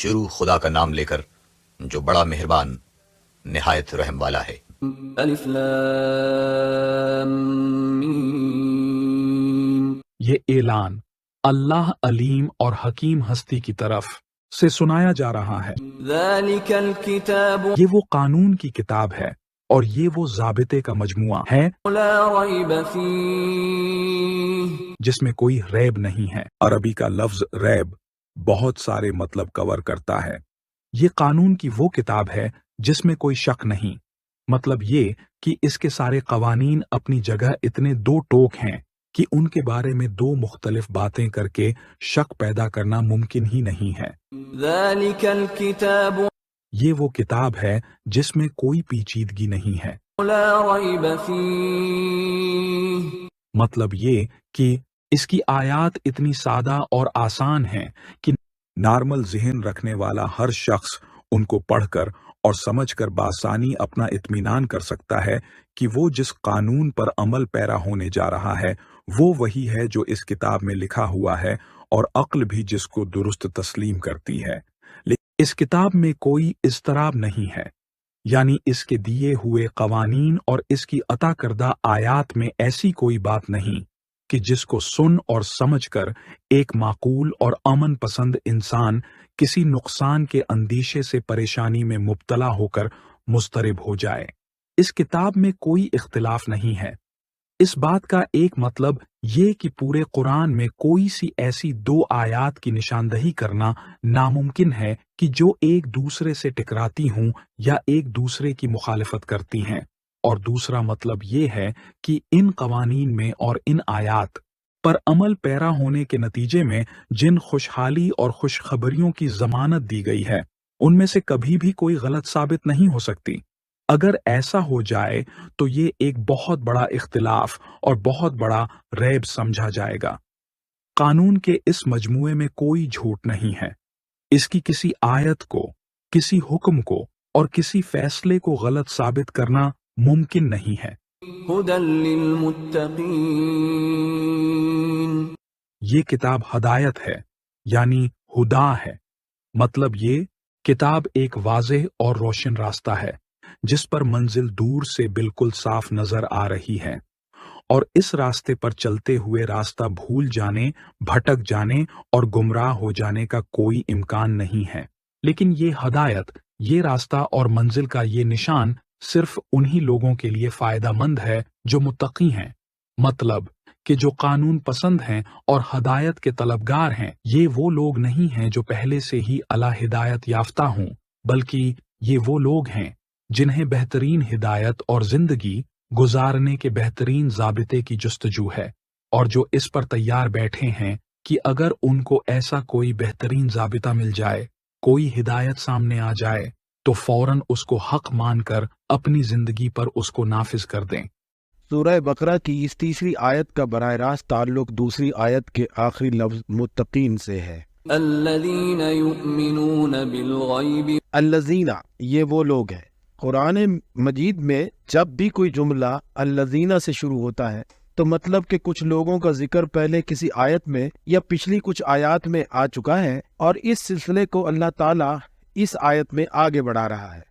شروع خدا کا نام لے کر جو بڑا مہربان نہایت رحم والا ہے۔ الف لام میم۔ یہ اعلان اللہ علیم اور حکیم ہستی کی طرف سے سنایا جا رہا ہے۔ ذالک الکتاب یہ وہ قانون کی کتاب ہے اور یہ وہ ضابطے کا مجموعہ ہے لا ریب فیہ، جس میں کوئی ریب نہیں ہے۔ عربی کا لفظ ریب بہت سارے مطلب کور کرتا ہے۔ یہ قانون کی وہ کتاب ہے جس میں کوئی شک نہیں، مطلب یہ کہ اس کے سارے قوانین اپنی جگہ اتنے دو ٹوک ہیں کہ ان کے بارے میں دو مختلف باتیں کر کے شک پیدا کرنا ممکن ہی نہیں ہے۔ ذالک الکتاب یہ وہ کتاب ہے جس میں کوئی پیچیدگی نہیں ہے، لا ریب فیہ، مطلب یہ کہ اس کی آیات اتنی سادہ اور آسان ہیں کہ نارمل ذہن رکھنے والا ہر شخص ان کو پڑھ کر اور سمجھ کر بآسانی اپنا اطمینان کر سکتا ہے کہ وہ جس قانون پر عمل پیرا ہونے جا رہا ہے وہ وہی ہے جو اس کتاب میں لکھا ہوا ہے، اور عقل بھی جس کو درست تسلیم کرتی ہے۔ لیکن اس کتاب میں کوئی اضطراب نہیں ہے، یعنی اس کے دیے ہوئے قوانین اور اس کی عطا کردہ آیات میں ایسی کوئی بات نہیں کہ جس کو سن اور سمجھ کر ایک معقول اور امن پسند انسان کسی نقصان کے اندیشے سے پریشانی میں مبتلا ہو کر مضطرب ہو جائے۔ اس کتاب میں کوئی اختلاف نہیں ہے۔ اس بات کا ایک مطلب یہ کہ پورے قرآن میں کوئی سی ایسی دو آیات کی نشاندہی کرنا ناممکن ہے کہ جو ایک دوسرے سے ٹکراتی ہوں یا ایک دوسرے کی مخالفت کرتی ہیں، اور دوسرا مطلب یہ ہے کہ ان قوانین میں اور ان آیات پر عمل پیرا ہونے کے نتیجے میں جن خوشحالی اور خوشخبریوں کی ضمانت دی گئی ہے ان میں سے کبھی بھی کوئی غلط ثابت نہیں ہو سکتی۔ اگر ایسا ہو جائے تو یہ ایک بہت بڑا اختلاف اور بہت بڑا ریب سمجھا جائے گا۔ قانون کے اس مجموعے میں کوئی جھوٹ نہیں ہے۔ اس کی کسی آیت کو، کسی حکم کو اور کسی فیصلے کو غلط ثابت کرنا ممکن نہیں ہے۔ ھدی للمتقین، یہ کتاب ہدایت ہے، یعنی ہدا ہے، مطلب یہ کتاب ایک واضح اور روشن راستہ ہے جس پر منزل دور سے بالکل صاف نظر آ رہی ہے، اور اس راستے پر چلتے ہوئے راستہ بھول جانے، بھٹک جانے اور گمراہ ہو جانے کا کوئی امکان نہیں ہے۔ لیکن یہ ہدایت، یہ راستہ اور منزل کا یہ نشان صرف انہی لوگوں کے لیے فائدہ مند ہے جو متقی ہیں، مطلب کہ جو قانون پسند ہیں اور ہدایت کے طلبگار ہیں۔ یہ وہ لوگ نہیں ہیں جو پہلے سے ہی اعلی ہدایت یافتہ ہوں، بلکہ یہ وہ لوگ ہیں جنہیں بہترین ہدایت اور زندگی گزارنے کے بہترین ضابطے کی جستجو ہے، اور جو اس پر تیار بیٹھے ہیں کہ اگر ان کو ایسا کوئی بہترین ضابطہ مل جائے، کوئی ہدایت سامنے آ جائے، تو فوراً اس کو حق مان کر اپنی زندگی پر اس کو نافذ کر دیں۔ سورہ بقرہ کی اس تیسری آیت کا براہ راست تعلق دوسری آیت کے آخری لفظ متقین سے ہے۔ الذین یؤمنون بالغیب، الذین، یہ وہ لوگ ہیں۔ قرآن مجید میں جب بھی کوئی جملہ الذین سے شروع ہوتا ہے تو مطلب کہ کچھ لوگوں کا ذکر پہلے کسی آیت میں یا پچھلی کچھ آیات میں آ چکا ہے، اور اس سلسلے کو اللہ تعالیٰ اس آیت میں آگے بڑھا رہا ہے۔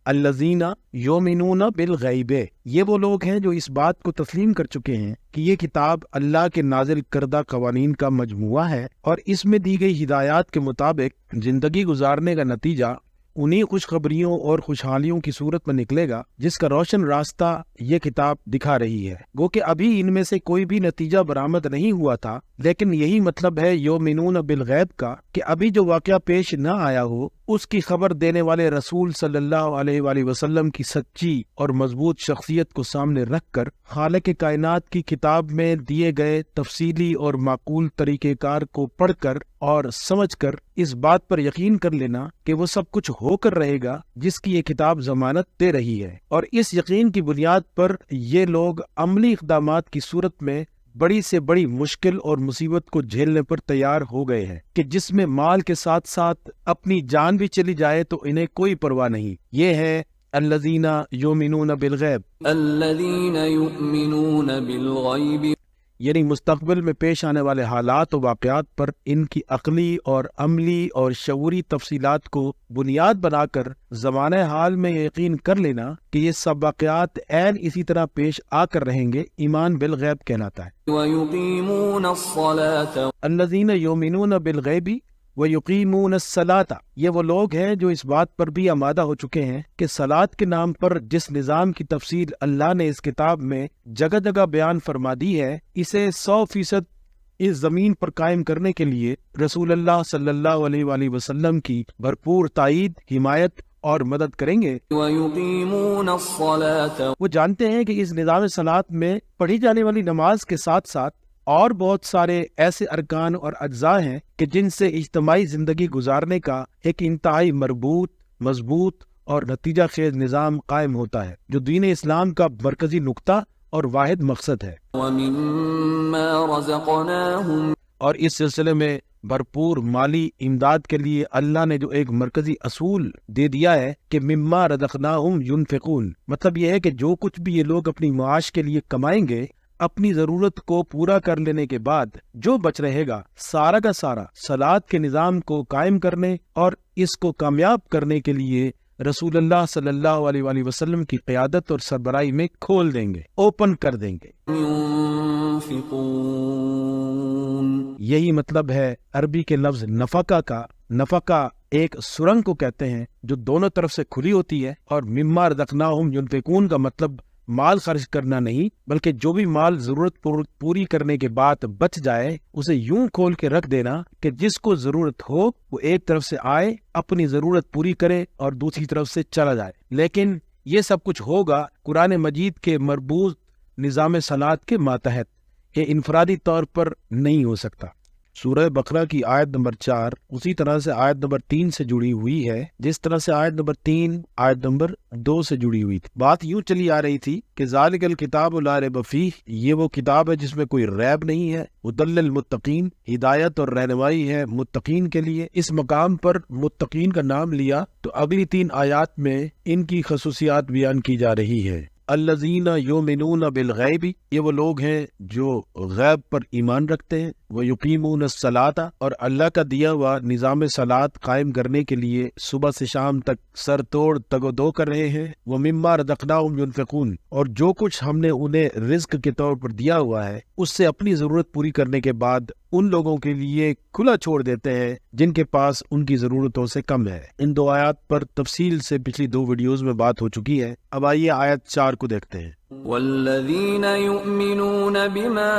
الذین یؤمنون بالغیب، یہ وہ لوگ ہیں جو اس بات کو تسلیم کر چکے ہیں کہ یہ کتاب اللہ کے نازل کردہ قوانین کا مجموعہ ہے، اور اس میں دی گئی ہدایات کے مطابق زندگی گزارنے کا نتیجہ انہی خوشخبریوں اور خوشحالیوں کی صورت میں نکلے گا جس کا روشن راستہ یہ کتاب دکھا رہی ہے۔ گو کہ ابھی ان میں سے کوئی بھی نتیجہ برآمد نہیں ہوا تھا، لیکن یہی مطلب ہے یؤمنون بالغیب کا کہ ابھی جو واقعہ پیش نہ آیا ہو اس کی خبر دینے والے رسول صلی اللہ علیہ وآلہ وسلم کی سچی اور مضبوط شخصیت کو سامنے رکھ کر خالق کائنات کی کتاب میں دیے گئے تفصیلی اور معقول طریقہ کار کو پڑھ کر اور سمجھ کر اس بات پر یقین کر لینا کہ وہ سب کچھ ہو کر رہے گا جس کی یہ کتاب ضمانت دے رہی ہے، اور اس یقین کی بنیاد پر یہ لوگ عملی اقدامات کی صورت میں بڑی سے بڑی مشکل اور مصیبت کو جھیلنے پر تیار ہو گئے ہیں کہ جس میں مال کے ساتھ ساتھ اپنی جان بھی چلی جائے تو انہیں کوئی پرواہ نہیں۔ یہ ہے الذین یؤمنون بالغیب۔ الذین یؤمنون بالغیب، یعنی مستقبل میں پیش آنے والے حالات و واقعات پر ان کی عقلی اور عملی اور شعوری تفصیلات کو بنیاد بنا کر زمانہ حال میں یقین کر لینا کہ یہ سب واقعات عین اسی طرح پیش آ کر رہیں گے، ایمان بالغیب کہلاتا ہے۔ وَيُقِيمُونَ الصَّلَاةَ الذین یؤمنون بالغیب ویقیمون الصلاۃ، یہ وہ لوگ ہیں جو اس بات پر بھی آمادہ ہو چکے ہیں کہ صلاۃ کے نام پر جس نظام کی تفصیل اللہ نے اس کتاب میں جگہ جگہ بیان فرما دی ہے، اسے 100% اس زمین پر قائم کرنے کے لیے رسول اللہ صلی اللہ علیہ وآلہ وسلم کی بھرپور تائید، حمایت اور مدد کریں گے۔ وَيُقِيمُونَ الصَّلَاةَ، وہ جانتے ہیں کہ اس نظام صلاۃ میں پڑھی جانے والی نماز کے ساتھ ساتھ اور بہت سارے ایسے ارکان اور اجزاء ہیں کہ جن سے اجتماعی زندگی گزارنے کا ایک انتہائی مربوط، مضبوط اور نتیجہ خیز نظام قائم ہوتا ہے، جو دین اسلام کا مرکزی نقطہ اور واحد مقصد ہے۔ وَمِمَّا رَزَقْنَاهُمْ، اور اس سلسلے میں بھرپور مالی امداد کے لیے اللہ نے جو ایک مرکزی اصول دے دیا ہے کہ مما رزقناہم ینفقون، مطلب یہ ہے کہ جو کچھ بھی یہ لوگ اپنی معاش کے لیے کمائیں گے، اپنی ضرورت کو پورا کر لینے کے بعد جو بچ رہے گا سارا کا سارا صلاۃ کے نظام کو قائم کرنے اور اس کو کامیاب کرنے کے لیے رسول اللہ صلی اللہ علیہ وآلہ وسلم کی قیادت اور سربراہی میں کھول دیں گے، اوپن کر دیں گے۔ ينفقون، یہی مطلب ہے عربی کے لفظ نفقہ کا۔ نفقہ ایک سرنگ کو کہتے ہیں جو دونوں طرف سے کھلی ہوتی ہے، اور مما رزقناہم ینفقون کا مطلب مال خرچ کرنا نہیں، بلکہ جو بھی مال ضرورت پوری کرنے کے بعد بچ جائے اسے یوں کھول کے رکھ دینا کہ جس کو ضرورت ہو وہ ایک طرف سے آئے، اپنی ضرورت پوری کرے اور دوسری طرف سے چلا جائے۔ لیکن یہ سب کچھ ہوگا قرآن مجید کے مربوط نظام صلاۃ کے ماتحت، یہ انفرادی طور پر نہیں ہو سکتا۔ سورہ بقرہ کی آیت نمبر 4 اسی طرح سے آیت نمبر 3 سے جڑی ہوئی ہے جس طرح سے آیت نمبر 3 آیت نمبر 2 سے جڑی ہوئی تھی۔ بات یوں چلی آ رہی تھی کہ ذالک الکتاب لا ریب فیہ، یہ وہ کتاب ہے جس میں کوئی ریب نہیں ہے، ھدی للمتقین، ہدایت اور رہنمائی ہے متقین کے لیے۔ اس مقام پر متقین کا نام لیا تو اگلی 3 آیات میں ان کی خصوصیات بیان کی جا رہی ہے۔ الذین یؤمنون بالغیب، یہ وہ لوگ ہیں جو غیب پر ایمان رکھتے ہیں، ویقیمون الصلاۃ، اور اللہ کا دیا ہوا نظام صلاۃ قائم کرنے کے لیے صبح سے شام تک سر توڑ تگ و دو کر رہے ہیں، ومما رزقناہم ینفقون، اور جو کچھ ہم نے انہیں رزق کے طور پر دیا ہوا ہے اس سے اپنی ضرورت پوری کرنے کے بعد ان لوگوں کے لیے کھلا چھوڑ دیتے ہیں جن کے پاس ان کی ضرورتوں سے کم ہے۔ ان 2 آیات پر تفصیل سے پچھلی 2 ویڈیوز میں بات ہو چکی ہے، اب آئیے آیت 4 کو دیکھتے ہیں۔ والذین یؤمنون بما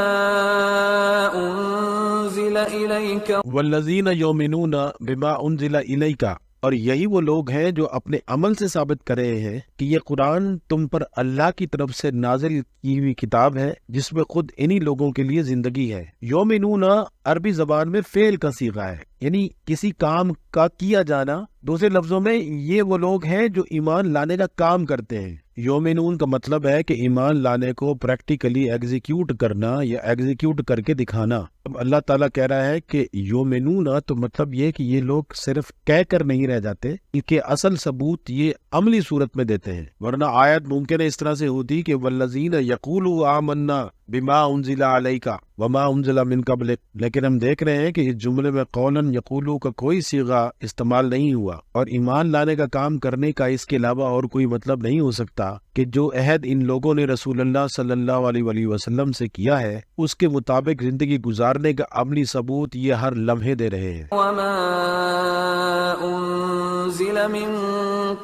انزل الیک، والذین یؤمنون بما انزل الیک، اور یہی وہ لوگ ہیں جو اپنے عمل سے ثابت کر رہے ہیں کہ یہ قرآن تم پر اللہ کی طرف سے نازل کی ہوئی کتاب ہے جس میں خود انہی لوگوں کے لیے زندگی ہے۔ یؤمنون عربی زبان میں فعل کا صیغہ ہے، یعنی کسی کام کا کیا جانا۔ دوسرے لفظوں میں یہ وہ لوگ ہیں جو ایمان لانے کا کام کرتے ہیں۔ یومنون کا مطلب ہے کہ ایمان لانے کو پریکٹیکلی ایگزیکیوٹ کرنا یا ایگزیکیوٹ کر کے دکھانا۔ اب اللہ تعالیٰ کہہ رہا ہے کہ یومنون، تو مطلب یہ کہ یہ لوگ صرف کہہ کر نہیں رہ جاتے، ان کے اصل ثبوت یہ عملی صورت میں دیتے ہیں، ورنہ آیت ممکن ہے اس طرح سے ہوتی کہ والذین یقولوا آمنا بما انزل علیک وما انزل من قبلک، لیکن ہم دیکھ رہے ہیں کہ اس جملے میں قولاً یقولو کا کوئی صیغہ استعمال نہیں ہوا، اور ایمان لانے کا کام کرنے کا اس کے علاوہ اور کوئی مطلب نہیں ہو سکتا کہ جو عہد ان لوگوں نے رسول اللہ صلی اللہ علیہ وآلہ وسلم سے کیا ہے اس کے مطابق زندگی گزارنے کا عملی ثبوت یہ ہر لمحے دے رہے ہیں۔ وما انزل من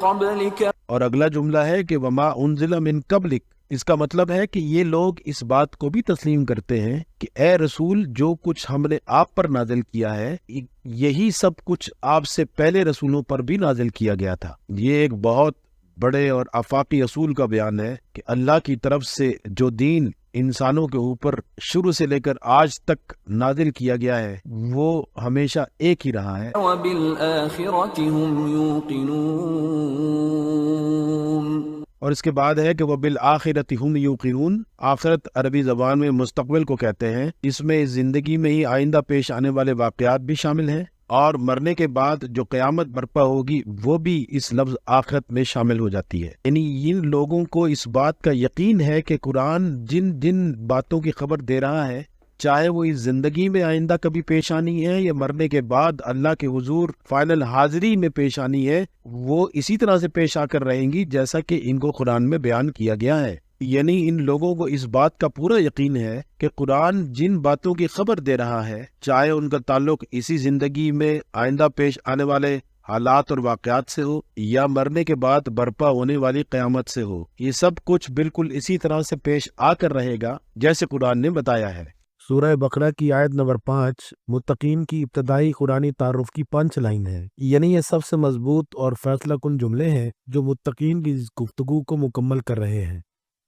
قبلک، اور اگلا جملہ ہے کہ وما انزل من قبلک، اس کا مطلب ہے کہ یہ لوگ اس بات کو بھی تسلیم کرتے ہیں کہ اے رسول جو کچھ ہم نے آپ پر نازل کیا ہے یہی سب کچھ آپ سے پہلے رسولوں پر بھی نازل کیا گیا تھا۔ یہ ایک بہت بڑے اور آفاقی اصول کا بیان ہے کہ اللہ کی طرف سے جو دین انسانوں کے اوپر شروع سے لے کر آج تک نازل کیا گیا ہے وہ ہمیشہ ایک ہی رہا ہے۔ وبالآخرۃ هم یوقنون، اور اس کے بعد ہے کہ وبالآخرۃ هم یوقنون، آخرت عربی زبان میں مستقبل کو کہتے ہیں، اس میں اس زندگی میں ہی آئندہ پیش آنے والے واقعات بھی شامل ہیں اور مرنے کے بعد جو قیامت برپا ہوگی وہ بھی اس لفظ آخرت میں شامل ہو جاتی ہے۔ یعنی ان لوگوں کو اس بات کا یقین ہے کہ قرآن جن جن باتوں کی خبر دے رہا ہے، چاہے وہ اس زندگی میں آئندہ کبھی پیش آنی ہے یا مرنے کے بعد اللہ کے حضور فائنل حاضری میں پیش آنی ہے، وہ اسی طرح سے پیش آ کر رہیں گی جیسا کہ ان کو قرآن میں بیان کیا گیا ہے۔ یعنی ان لوگوں کو اس بات کا پورا یقین ہے کہ قرآن جن باتوں کی خبر دے رہا ہے، چاہے ان کا تعلق اسی زندگی میں آئندہ پیش آنے والے حالات اور واقعات سے ہو یا مرنے کے بعد برپا ہونے والی قیامت سے ہو، یہ سب کچھ بالکل اسی طرح سے پیش آ کر رہے گا جیسے قرآن نے بتایا ہے۔ سورہ بقرہ کی آیت نمبر 5 متقین کی ابتدائی قرآنی تعارف کی پنچ لائن ہے، یعنی یہ سب سے مضبوط اور فیصلہ کن جملے ہیں جو متقین کی گفتگو کو مکمل کر رہے ہیں۔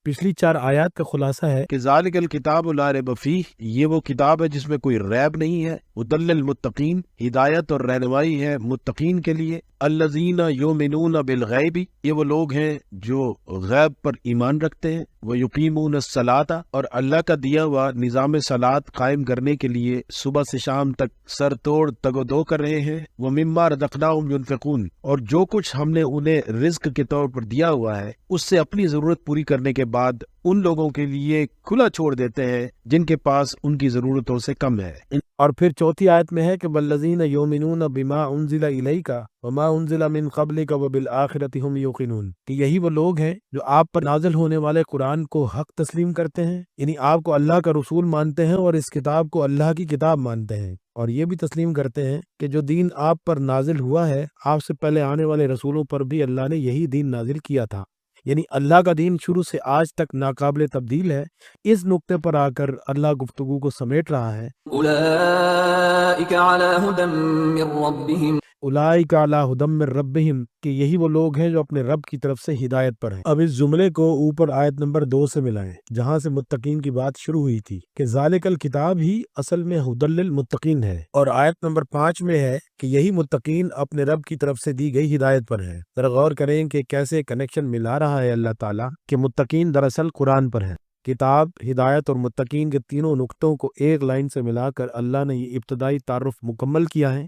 پچھلی 4 آیات کا خلاصہ ہے کہ ذالک الکتاب لا ریب فیہ، یہ وہ کتاب ہے جس میں کوئی ریب نہیں ہے، ھدی للمتقین، ہدایت اور رہنمائی ہے متقین کے لیے، الذین یؤمنون بالغیب، یہ وہ لوگ ہیں جو غیب پر ایمان رکھتے ہیں، ویقیمون الصلاۃ، اور اللہ کا دیا ہوا نظام صلاۃ قائم کرنے کے لیے صبح سے شام تک سر توڑ تگ و دو کر رہے ہیں، ومما رزقناہم ینفقون، اور جو کچھ ہم نے انہیں رزق کے طور پر دیا ہوا ہے اس سے اپنی ضرورت پوری کرنے کے بعد ان لوگوں کے لیے کھلا چھوڑ دیتے ہیں جن کے پاس ان کی ضرورتوں سے کم ہے۔ اور پھر چوتھی آیت میں ہے کہ والذین یؤمنون بما انزل الیک وما انزل من قبلک وبالآخرۃ ھم یوقنون، کہ یہی وہ لوگ ہیں جو آپ پر نازل ہونے والے قرآن کو حق تسلیم کرتے ہیں، یعنی آپ کو اللہ کا رسول مانتے ہیں اور اس کتاب کو اللہ کی کتاب مانتے ہیں، اور یہ بھی تسلیم کرتے ہیں کہ جو دین آپ پر نازل ہوا ہے آپ سے پہلے آنے والے رسولوں پر بھی اللہ نے یہی دین نازل کیا تھا، یعنی اللہ کا دین شروع سے آج تک ناقابل تبدیل ہے۔ اس نقطے پر آ کر اللہ گفتگو کو سمیٹ رہا ہے، اولئک علی ھدی من ربہم، اولئک علی ھدی من ربہم، کہ یہی وہ لوگ ہیں جو اپنے رب کی طرف سے ہدایت پر ہیں۔ اب اس جملے کو اوپر آیت نمبر 2 سے ملائیں جہاں سے متقین کی بات شروع ہوئی تھی کہ ذالک الکتاب ہی اصل میں ھدی للمتقین ہے، اور آیت نمبر 5 میں ہے کہ یہی متقین اپنے رب کی طرف سے دی گئی ہدایت پر ہیں۔ ذرا غور کریں کہ کیسے کنیکشن ملا رہا ہے اللہ تعالیٰ کہ متقین دراصل قرآن پر ہیں۔ کتاب، ہدایت اور متقین کے تینوں نقطوں کو ایک لائن سے ملا کر اللہ نے یہ ابتدائی تعارف مکمل کیا ہے،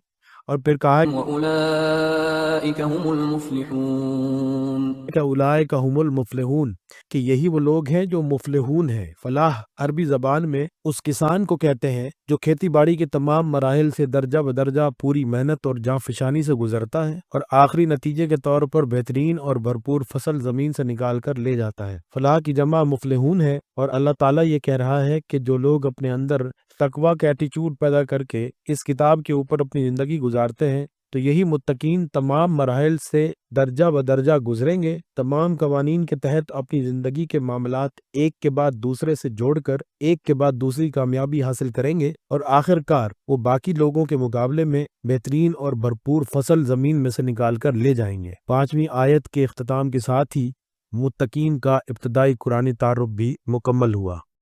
اور پھر کہا واولئک ھم المفلحون، کہ اولئک ھم المفلحون، کہ یہی وہ لوگ ہیں جو مفلحون ہیں۔ فلاح عربی زبان میں اس کسان کو کہتے ہیں جو کھیتی باڑی کے تمام مراحل سے درجہ بدرجہ پوری محنت اور جانفشانی سے گزرتا ہے اور آخری نتیجے کے طور پر بہترین اور بھرپور فصل زمین سے نکال کر لے جاتا ہے۔ فلاح کی جمع مفلحون ہے، اور اللہ تعالیٰ یہ کہہ رہا ہے کہ جو لوگ اپنے اندر تقویٰ کا ایٹیچیوڈ پیدا کر کے اس کتاب کے اوپر اپنی زندگی گزارتے ہیں تو یہی متقین تمام مراحل سے درجہ بدرجہ گزریں گے، تمام قوانین کے تحت اپنی زندگی کے معاملات ایک کے بعد دوسرے سے جوڑ کر ایک کے بعد دوسری کامیابی حاصل کریں گے، اور آخر کار وہ باقی لوگوں کے مقابلے میں بہترین اور بھرپور فصل زمین میں سے نکال کر لے جائیں گے۔ 5ویں آیت کے اختتام کے ساتھ ہی متقین کا ابتدائی قرآنی تعارف بھی مکمل ہوا۔